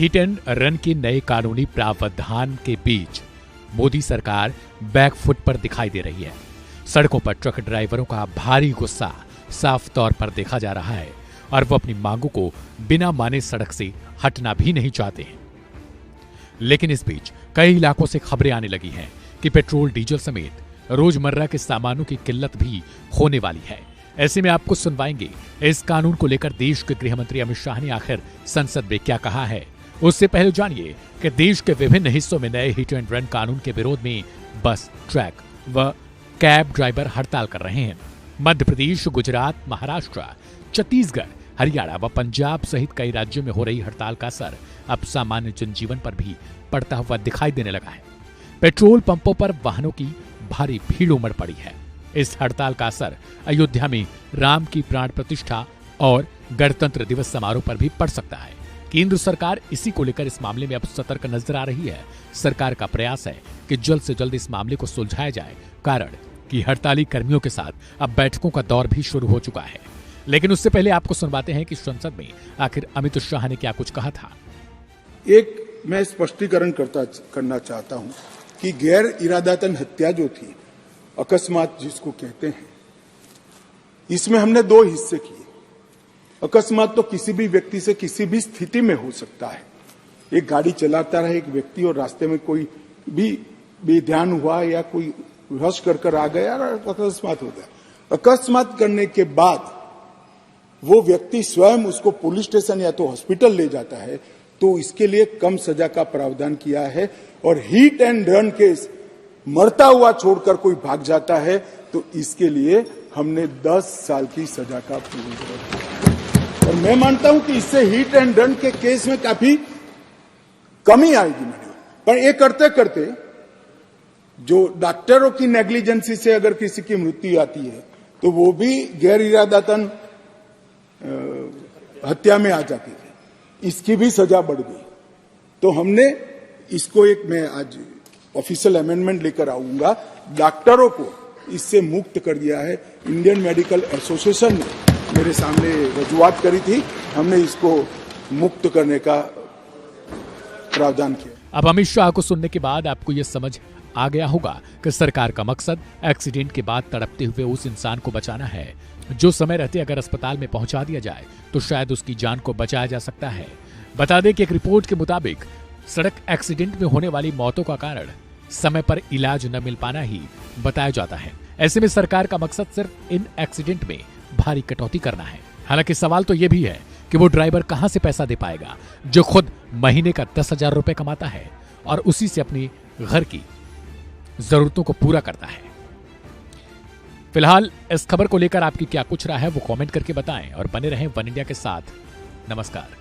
Hit and run के नए कानूनी प्रावधान के बीच मोदी सरकार बैकफुट पर दिखाई दे रही है। सड़कों पर ट्रक ड्राइवरों का भारी गुस्सा साफ तौर पर देखा जा रहा है और वो अपनी मांगों को बिना माने सड़क से हटना भी नहीं चाहते हैं। लेकिन इस बीच कई इलाकों से खबरें आने लगी हैं कि पेट्रोल डीजल समेत रोजमर्रा के सामानों की किल्लत भी होने वाली है। ऐसे में आपको सुनवाएंगे इस कानून को लेकर देश के गृह मंत्री अमित शाह ने आखिर संसद में क्या कहा है। उससे पहले जानिए कि देश के विभिन्न हिस्सों में नए हिट एंड रन कानून के विरोध में बस, ट्रक व कैब ड्राइवर हड़ताल कर रहे हैं। मध्य प्रदेश, गुजरात, महाराष्ट्र, छत्तीसगढ़, हरियाणा व पंजाब सहित कई राज्यों में हो रही हड़ताल का असर अब सामान्य जनजीवन पर भी पड़ता हुआ दिखाई देने लगा है। पेट्रोल पंपों पर वाहनों की भारी भीड़ उमड़ पड़ी है। इस हड़ताल का असर अयोध्या में राम की प्राण प्रतिष्ठा और गणतंत्र दिवस समारोह पर भी पड़ सकता है। केंद्र सरकार इसी को लेकर इस मामले में अब सतर्क नजर आ रही है। सरकार का प्रयास है कि जल्द से जल्द इस मामले को सुलझाया जाए, कारण कि हड़ताली कर्मियों के साथ अब बैठकों का दौर भी शुरू हो चुका है। लेकिन उससे पहले आपको सुनवाते हैं कि संसद में आखिर अमित शाह ने क्या कुछ कहा था। एक मैं स्पष्टीकरण करना चाहता हूं कि गैर इरादतन हत्या जो थी, अकस्मात जिसको कहते हैं, इसमें हमने दो हिस्से किए। अकस्मात तो किसी भी व्यक्ति से किसी भी स्थिति में हो सकता है। एक गाड़ी चलाता रहे एक व्यक्ति और रास्ते में कोई भी बेध्यान हुआ या कोई रश कर आ गया और अकस्मात हो गया। अकस्मात करने के बाद वो व्यक्ति स्वयं उसको पुलिस स्टेशन या तो हॉस्पिटल ले जाता है, तो इसके लिए कम सजा का प्रावधान किया है। और हिट एंड रन केस मरता हुआ छोड़कर कोई भाग जाता है तो इसके लिए हमने 10 साल की सजा का प्रावधान किया। और मैं मानता हूं कि इससे हिट एंड रन के केस में काफी कमी आएगी। पर ये करते करते जो डॉक्टरों की नेग्लिजेंसी से अगर किसी की मृत्यु आती है तो वो भी गैर इरादतन हत्या में आ जाती है, इसकी भी सजा बढ़ गई। तो हमने इसको मैं आज ऑफिशियल अमेंडमेंट लेकर आऊंगा, डॉक्टरों को इससे मुक्त कर दिया है। इंडियन मेडिकल एसोसिएशन ने मेरे सामने रजूआत करी थी, हमने इसको मुक्त करने का प्रावधान किया। अब अमित शाह को सुनने के बाद आपको यह समझ आ गया होगा कि सरकार का मकसद एक्सीडेंट के बाद तड़पते हुए उस इंसान को बचाना है जो समय रहते अगर अस्पताल में पहुंचा दिया जाए तो शायद उसकी जान को बचाया जा सकता है। बता दें कि एक रिपोर्ट के मुताबिक सड़क एक्सीडेंट में होने वाली मौतों का कारण समय पर इलाज न मिल पाना ही बताया जाता है। ऐसे में सरकार का मकसद सिर्फ इन एक्सीडेंट में भारी कटौती करना है। हालांकि सवाल तो यह भी है कि वो ड्राइवर कहां से पैसा दे पाएगा जो खुद महीने का 10,000 रुपए कमाता है और उसी से अपनी घर की जरूरतों को पूरा करता है। फिलहाल इस खबर को लेकर आपकी क्या कुछ राय है वो कमेंट करके बताएं और बने रहें वन इंडिया के साथ। नमस्कार।